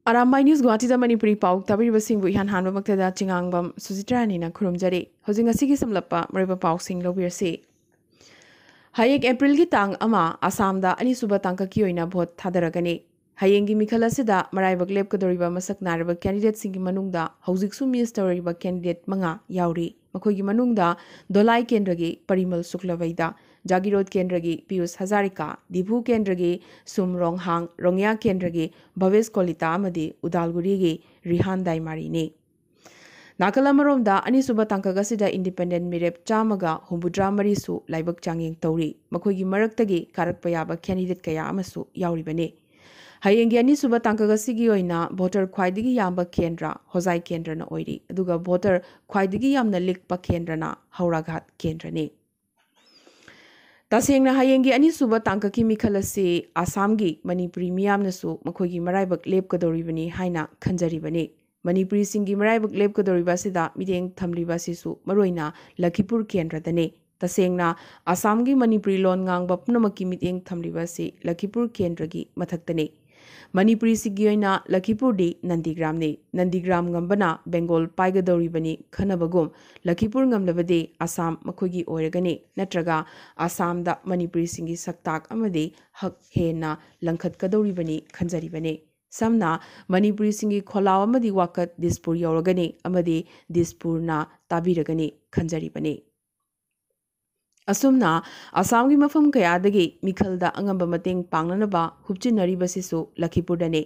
Arambai news Guwahati Manipuri पाउ ताबीबसिंगबु इहान हानबमक्तदा चिंगांगबम सुजित्रानीना खुरुमजरी housing असिगी समलप्पा मरेबा पाउसिंग लौबिरसी हयेंग April की तांग अमा आसामदा अनिसुबा तांककी ओइना भोट थादरगनी हयेंगी मिखल असिदा मराइबक लेपकदोरिबा मसक नारबा कैंडिडेट सिंगी मनुंगदा हौजिकसु मिस तौरिबा कैंडिडेट मंगा याउरी मखोगी मनुंगदा दोलाई केंद्रगी परिमल शुक्लवैदा जागीरोड केंद्रगी पीयूष हजारिका दिभू केंद्रगी सुम रोंगहांग रोंगया केंद्रगी भवेश कोलिता अमदी उदालगुरीगी रिहान दाइमारीने नाकल अमरोमदा अनिसुबा तांकगसिदा इंडिपेंडेंट मिरेप चामगा हुंबुद्रा मरीसु लाइबक चांगिंग तौरी मखोगी मरक्तगी कारकपा याबा कैंडिडेट कया अमसु याउरिबने हयेंगी अनिसुबा तांकगसिगी ओइना भोटर ख्वाइदिगी याम्बा केंद्र होजाई केंद्रना ओइरी अदुगा भोटर ख्वाइदिगी यामना लिकपा केंद्रना हौराघाट केंद्रने तसेंगना हयेंगी अनिसुबा तांककी मिखल असि आसामगी मणिपुरी मियामनसु मखोगी मराइबक लेपकदोरिबनी हाइना खंजरिबने मणिपुरी सिंगी मराइबक लेपकदोरिबासिदा मिदेंग थमलिबासिसु मरोइना लखीपुर केंद्रदने तसेंगना आसामगी मणिपुरी लोन ngang पुनमकी मिदेंग थमलिबासि लखीपुर केंद्रगी मथक्तने मणिपुरी सिगियोइना लखीपुरदी नंदीग्रामने नंदीग्राम ngambana बेंगोल पाइगदोरिबनी खनबगुम लखीपुर ngamlabade आसाम मखोगी ओइरगने नत्रगा आसामदा मणिपुरी सिंगी सक्ताक अमदे हक हेना लंखतकदोरिबनी खंजरिबने समना मणिपुरी सिंगी खोलाव अमदी वाकत दिसपुर यौरगने अमदे दिसपुरना ताबिरगने खंजरिबने असुमना आसाम की मफम कयादगी मिखलदा अंगंब मतेंग पांगननबा हुपचिनरिबसिसु लखीपुरदने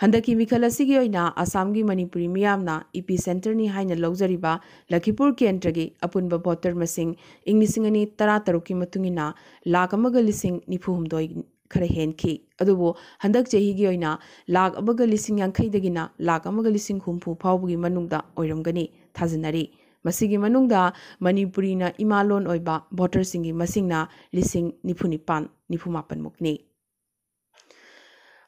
हंदकी मिखल असिगी ओइना आसाम की मणिपुरी मियामना ईपी सेंटर नि हाइना लौजरिबा लखीपुर केंद्रगी अपुनबा भोटर मसिंग इंग्लिसिंगनी 13 की मतुंगिना लाख अमग लिसिंग निफुहुमदोई खरे हेनखी अदुबो हंदक चहीगी ओइना लाख अमग लिसिंग यांखैदगिना लाख अमग लिसिंग हुमफु फावबगी मनुंगदा ओइरमगनी थाजनरी मसिगी मनुंगदा मणिपुरीना इमालोन ओइबा भोटर सिंगी मसिंगना लिसिंग निफुनिपान निफुमापन मुकनी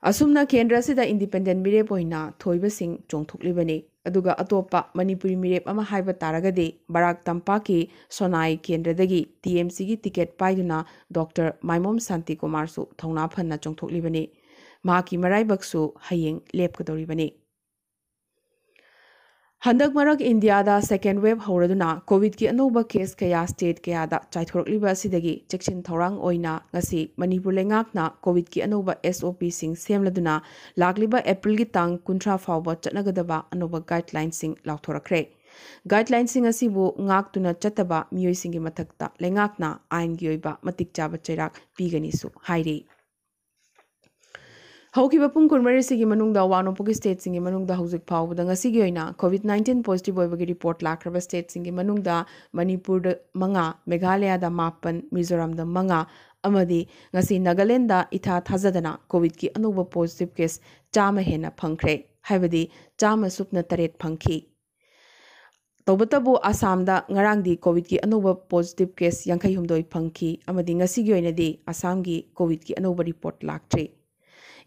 असुमना केंद्र सिदा इंडिपेंडेंट मिरेप ओइना थोइबसिंग चोंथोकलिबने अदुगा अतोपा मणिपुरी मिरेप अमा हाइबा तारगदे बराक तंपाकी सोनाई केंद्रदगी टीएमसी की टिकेट पाइदुना डॉक्टर माइमोम शांति कुमार सु थौना फन्ना चोंथोकलिबने माकी मराइबक्सु हयेंग लेपकदोरिबने हंदक मरक इंडिया सेकेंड वेव होरदुना कोविड की अनोबा केस कया स्टेट कयादा चाइथोरकलिबा असिदगी चेक्सिन थौरांग ओइना ngasi मणिपुर लेंगाकना कोविड की अनोबा एसओपी सिंग सेमलदुना लागलिबा एप्रिल की तांग 19 फावबा चटनगदबा अनोबा गाइडलाइन सिंग लाउथोरखरे गाइडलाइन सिंग असिबु ngakतुना चतबा मियोइ सिंगी मथक्ता लेंगाकना आइन की ओइबा मतिक चाबा चैराक पीगनिसु हाइरी हौकिबा पुंग कुरमरी सिगी मनुंगदा वानोपुगी स्टेट सिंगी मनुंगदा हौजिक फावबदा ngasi ओइना कोविड 19 पॉजिटिव ओइबगी रिपोर्ट लाख्रबा स्टेट सिंगी मनुंगदा मणिपुर मंगा मेघालय दा मापन मिजोरम दा मंगा अमदी ngasi नागालैंड दा इथा थाजदना कोविड की अनोबा पॉजिटिव केस चाम हेना फंखरे हाइबदी चाम सुपना तरेट फंखी तौबतबु आसाम दा ngarangdi कोविड की अनोबा पॉजिटिव केस यांखै हुमदोइ फंखी अमदी ngasi ओइनादी आसाम की कोविड की अनोबा रिपोर्ट लाख्रे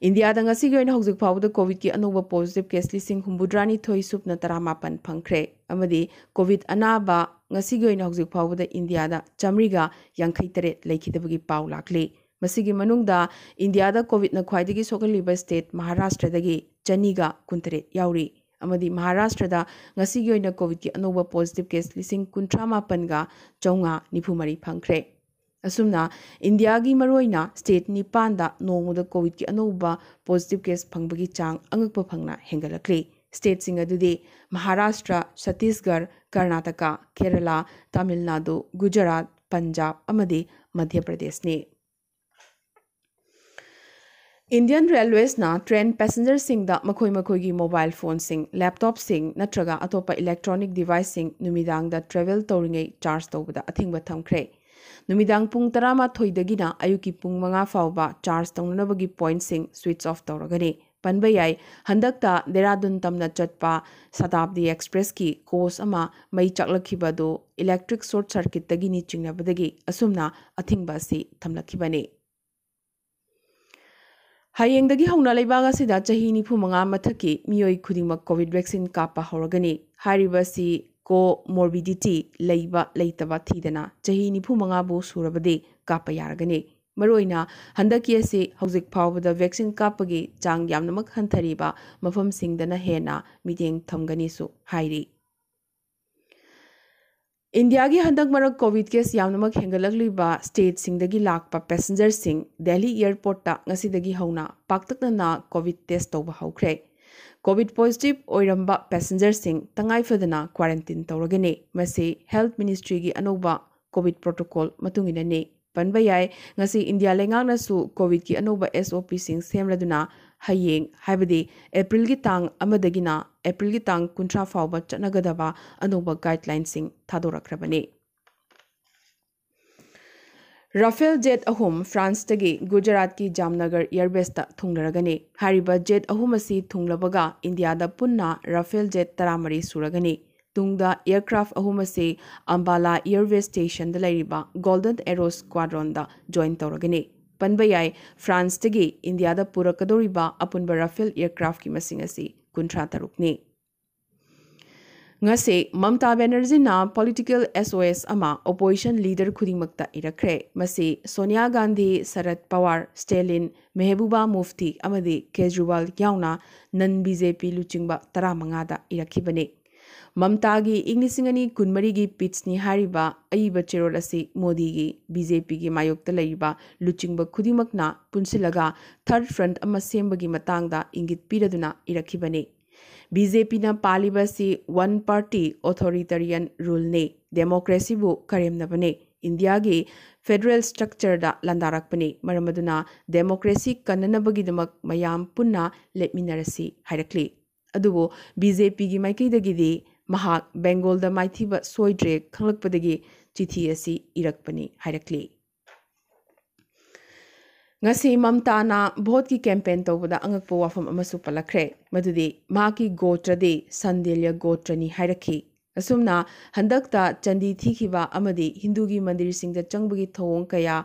India ngasi gi oina hojik phawda COVID की अनोबा पॉजिटिव केस लिसिंग हुंबुद्रानी थोई सुपना 13 फंखरे अमदी कोविड अनाबा ngasi gi oina hojik phawda India दा चमरीगा यांखै तरे लेखिदबगी पाउ लाखले मसिगी मनुंगदा इंडिया दा कोविड न ख्वाइदगी सोगलिबा स्टेट महाराष्ट्र दगी चनीगा कुंतरे याउरी अमदी महाराष्ट्र दा ngasi gi oina कोविड की अनोबा पॉजिटिव केस लिसिंग 19 गा चौंगा निफुमरी फंखरे असुमना इंडिया की मरोइना स्टेट निपानदा नोमुदा कोविड की अनोबा पॉजिटिव केस फंगबगी चांग अंगकप फंगना हेंगलक्ले स्टेट सिंग अदुदे महाराष्ट्र छत्तीसगढ़ कर्नाटका केरला तमिलनाडु गुजरात पंजाब अमदे मध्य प्रदेश ने इंडियन रेलवेज ना ट्रेन पैसेंजर सिंगदा मखोई मखोई मोबाइल फोन सिंग लैपटॉप सिंग नत्रगा अतोपा इलेक्ट्रॉनिक डिवाइस सिंग नुमिदांगदा ट्रेवल तौरिंगै चार्ज तौबदा अथिंगबा थमख्रे नुमिदांग पुंग 13 अयुकी पुंग 5 फावबा चार्ज तौननबगी पॉइंट सिंग स्विच ऑफ तौरगने पनबा याई हंदकता देहरादून तमना चटपा शताब्दी एक्सप्रेस की कोस अमा मई चकलखिबदो इलेक्ट्रिक शॉर्ट सर्किट तगिनी चिंगनबदगी असुमना अथिंगबा सि थमलखिबने हयेंदगी हौना लेबागा सिदा चही 95 मथकी मियोई खुदिमक कोविड वैक्सीन कापा हौरगनी हारिबसी को मोर्बिडिटी लेबा लेतबा थीदना चही 95 बु सुरबदे कापा यारगने मरोइना हंदकी असी हौजिक फावदा वैक्सीन कापगी चांग यामनमक हंथरीबा मफमसिंगदना हेना मिटेंग थमगनीसु हाइरी इंडिया की हंदक मरक Covid case यामनमक हेंगलकलिबा state सिंगदगी Lakpa passenger सिंग दिल्ली एयरपोर्ट ngasiदगी हौना पाक्तकना कोविड टेस्ट तौबा हौख्रे कोविड पॉजिटिव ओइरंबा पैसेंजर सिंग तंगाइफदना क्वारंटाइन तौरगने मसे हेल्थ मिनिस्ट्री की अनोबा कोविड प्रोटोकॉल मतुंगिनने पनबा याय ngasi इंडिया लेंगांगनासु कोविड की अनोबा SOP सिंग सेमलदुना हयेंग हाइबदि एप्रिल की तांग अमदगिना एप्रिल की तांग 30 फावबा चनगदबा अनोबा गाइडलाइन सिंग थादोरखरबने राफेल जेट अहुम फ्रांस तगी गुजरात की जामनगर एयरबेस थुंगरगने हारिबा जेट अहुम असी थुंगलबगा इंडिया दा पुन्ना राफेल जेट 13 सुरगने तुंगदा एयरक्राफ्ट अहुम असी अंबाला एयरवे स्टेशन दा लैरिबा गोल्डन एरो स्क्वाड्रन दा जॉइन तौरगने पनबा याय फ्रांस तगी इंडिया दा पुरकदोरिबा अपुनबा राफेल एयरक्राफ्ट की मसिंग असी 53 ने ngase Mamta Banerjee na political SOS ama opposition leader khudimakta irakre masi Sonia Gandhi Sharad Pawar Stalin Mehbooba Mufti amadi Kejriwal yauna nan BJP luchingba 15 da irakhibane Mamta gi Inglisingani kunmari gi pitch ni hariba aiba cherol asi Modi gi BJP gi mayokta laiba luchingba khudimakna punsilaga third front ama sembagi matangda ingit piraduna irakhibane BJP na palibasi one party authoritarian rule ne democracy bu karemnabane India gi federal structure da landarakpane maramaduna democracy kannanabagi damak mayam punna letminarasi hairakli adubo BJP gi maikidagidi mahak Bengal da maithiba soidre khanglakpadagi chithi asi irakpane hairakli ngasi Mamta na vote की campaign तौबदा अंगकपो वाफम अमसु पलखरे मदुदी माकी गोत्रदे संदेल्य गोत्रनी हाइरखी असुमना हंदकता चंदी थीखिबा अमदी हिंदूगी मंदिर सिंगदा चंगबगी थोंग कया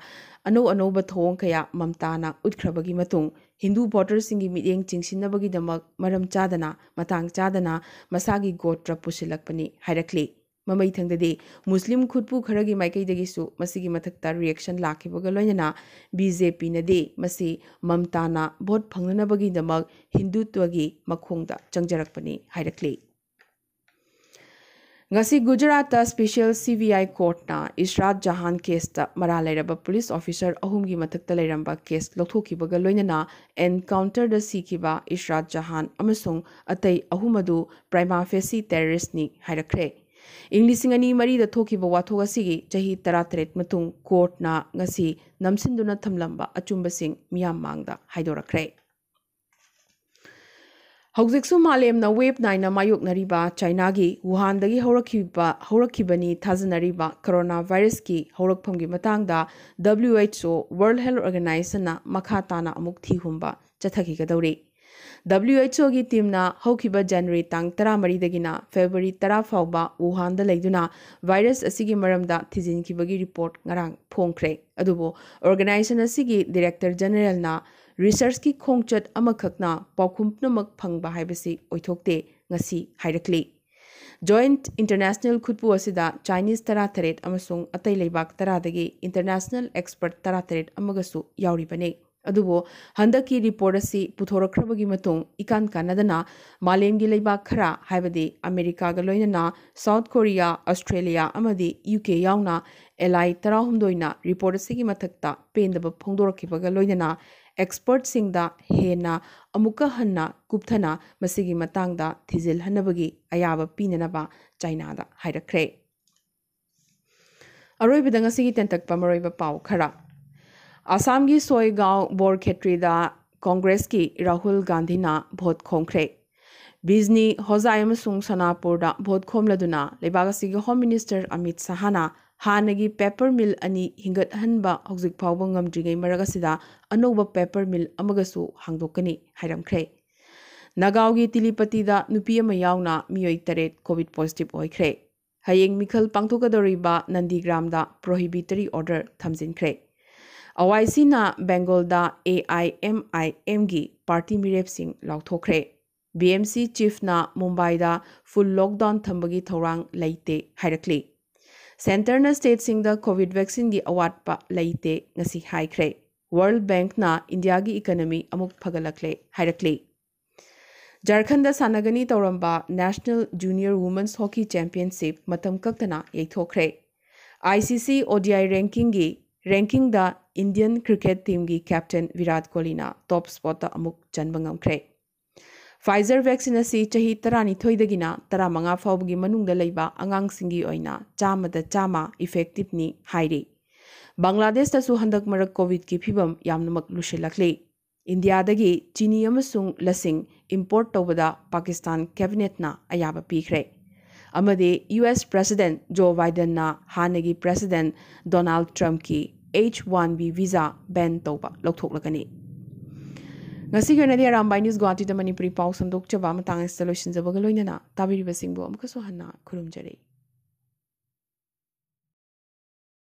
अनोब थोंग कया Mamta na उत्खरबगी मतुंग Hindu voter सिंगी मियेंग चिंगसिनबगी दमक मरम चादना मतंग चादना मसागी गोत्र पुसिलकपनी हाइरखली ममई थंगदे मुस्लिम खुदपु खरगी माइकैदगिसु मसिगी मथक्ता reaction लाखिबगा लोइना BJP नदे Masih Mamta na vote फंगनबगी Damak हिंदुत्वगी मखोंगदा चंगजरकपनी हाइरखली ngasi Gujarat special CBI court na Ishrat Jahan case ta mara lairaba police officer ahumgi mathakta lairamba case lokhokibaga loinana encounter da sikiba Ishrat Jahan amasung atai ahumadu prima facie terrorist ni hairakre Inglising ani mari da thokiba wathoga sigi chahi 13 matung court na ngasi namsinduna thamlamba achumba sing miyam mangda haidorakre Hawjiksu malem na wave 9 na mayok nariba China gi Wuhan dagi horakibani thajanariba coronavirus ki horakphamgi matangda WHO World Health Organization na makha tana amuk thihumba chathaki gadawri WHO की team ना हौखिबा जनवरी तांग 13 दगिना February 10 फावबा Wuhan दा लेदुना virus असिगी मरमदा थिजिनखिबगी report ngarang phongkhre adubo organization asigi director general na research की खोंगचट अमखकना पाखुमपनमक फंगबा हाइबसी ओइथोकते ngasi hairakli joint international khutpu asida Chinese 13 amasung atai leibak 10 dagi international expert 13 amagasu yauribane अदुबो हंदकी report असी पुथोरखरबगी मतुंग इकान कानदना मालेमगी लेबा खरा हाइबदि अमेरिका गा लोइनना साउथ कोरिया ऑस्ट्रेलिया अमदि UK यावना एलाई 13 रिपोर्ट असीगी मथक्ता पेंदब फोंदोरखिबगा लोइनना एक्सपर्ट सिंगदा हेना अमुका हन्ना कुपथना मसिगी मतंगदा थिजिल हनबगी अयाबा पीननबा चाइना दा हाइरखरे अरोइबदा ngasi tentakpa maroiba पाव खरा असम की सोयगांव बोरखेत्रीदा कांग्रेस की राहुल गांधी ना भोट खोंख्रे बिजनी होजाय सनापुरदा भोट खोमलदुना लेबागसी होम मिनिस्टर अमित शाहना हानगी पेपर मिल अनि हिंगत हनबा हौजिक फावबा ngamdringai maragasiदा अनोबा पेपर मिल अमगसु हांगदोकनी हाइरमख्रे नगावगी तिलीपतिदा नुपी अमा यावना मियोय 3 कोविड पॉजिटिव ओइख्रे हयेंग मिखल पांगथोकदोरिबा नंदीग्रामदा प्रोहिबिटरी ऑर्डर थमजिनख्रे OIC na Bengal da AIMIM gi party mirep sing lauthokre BMC chief na Mumbai da full lockdown thambagi thorang leite hairakli ꯁꯦꯟꯇꯔꯅ ꯁ꯭ꯇꯦꯠꯁꯤꯡꯗ ꯀꯣꯚꯤꯗ ꯚꯦꯛꯁꯤꯟꯒꯤ ꯑꯋꯥꯠꯄ ꯂꯩꯇꯦ ꯉꯁꯤ ꯍꯥꯏꯈ꯭ꯔꯦ꯫ ꯋꯥꯔꯜꯗ ꯕꯦꯡꯛꯅ ꯏꯟꯗꯤꯌꯥꯒꯤ ꯏꯀꯣꯅꯣꯃꯤ ꯑꯃꯨꯛ ꯍꯥꯏꯔꯛꯂꯤ꯫ ꯖꯥꯔꯈꯟꯗ ꯁꯥꯟꯅꯒꯅꯤ ꯇꯧꯔꯝꯕ national junior women's hockey championship ꯃꯇꯝ ꯀꯛꯇꯅ ꯌꯩꯊꯣꯛꯈ꯭ꯔꯦ꯫ ICC ODI ꯔꯦꯡꯀꯤꯡꯗ ꯏꯟꯗꯤꯌꯟ ꯀ꯭ꯔꯤꯀꯦꯠ ꯇꯤꯝꯒꯤ ꯀꯦꯞꯇꯦꯟ ꯚꯤꯔꯥꯠ ꯀꯣꯍꯂꯤꯅ ꯇꯣꯞ ꯁ꯭ꯄꯣꯠꯇ ꯑꯃꯨꯛ ꯆꯟꯕ ꯉꯝꯈ꯭ꯔꯦ꯫ ꯐꯥꯏꯖꯔ ꯚꯦꯛꯁꯤꯟ ꯑꯁꯤ ꯆꯍꯤ 12ꯗꯒꯤꯅ 15 ꯐꯥꯎꯕꯒꯤ ꯃꯅꯨꯡꯗ ꯂꯩꯕ ꯑꯉꯥꯡꯁꯤꯡꯒꯤ ꯑꯣꯏꯅ 100% ꯏꯐꯦꯛꯇꯤꯚꯅꯤ ꯍꯥꯏꯔꯤ꯫ ꯕꯪꯒ꯭ꯂꯥꯗꯦꯁꯇꯁꯨ ꯍꯟꯗꯛ ꯃꯔꯛ ꯀꯣꯚꯤꯗꯀꯤ ꯐꯤꯚꯝ ꯌꯥꯝꯅꯃꯛ ꯂꯨꯁꯤꯜꯂꯛꯂꯤ꯫ ꯏꯟꯗꯤꯌꯥꯗꯒꯤ ꯆꯤꯅꯤ ꯑꯃꯁꯨꯡ ꯂꯁꯤꯡ ꯏꯝꯄꯣꯔꯠ ꯇꯧꯕꯗ ꯄꯥꯀꯤꯁꯇꯥꯟ ꯀꯦꯕꯤꯅꯦꯠꯅ ꯑꯌꯥꯕ ꯄꯤꯈ꯭ꯔꯦ꯫ ꯑꯃꯗꯤ US ꯄ꯭ꯔꯦꯁꯤꯗꯦꯟꯠ ꯖꯣ ꯕꯥꯏꯗꯟꯅ ꯍꯥꯟꯅꯒꯤ ꯄ꯭ꯔꯦꯁꯤꯗꯦꯟꯠ ꯗꯣꯅꯥꯜꯗ ꯇ꯭ꯔꯝꯞꯀꯤ H-1B ꯚꯤꯖꯥ ꯕꯦꯟ ꯇꯧꯕ ꯂꯧꯊꯣꯛꯂꯒꯅꯤ꯫ ꯉꯁꯤꯒꯤ ꯑꯣꯏꯅꯗꯤ ꯑꯔꯥꯝꯕꯥꯏ ꯅ꯭ꯌꯨꯁ ꯒꯨꯋꯥꯍꯥꯇꯤꯗ ꯃꯅꯤꯄꯨꯔꯤ ꯄꯥꯎ ꯁꯟꯗꯣꯛꯆꯕ ꯃꯇꯥꯡ ꯑꯁꯤꯗ ꯂꯣꯏꯁꯤꯟꯖꯕꯒ ꯂꯣꯏꯅꯅ ꯇꯥꯕꯤꯔꯤꯕꯁꯤꯡꯕꯨ ꯑꯃꯨꯛꯀꯁꯨ ꯍꯟꯅ ꯈꯨꯔꯨꯝꯖꯔꯤ꯫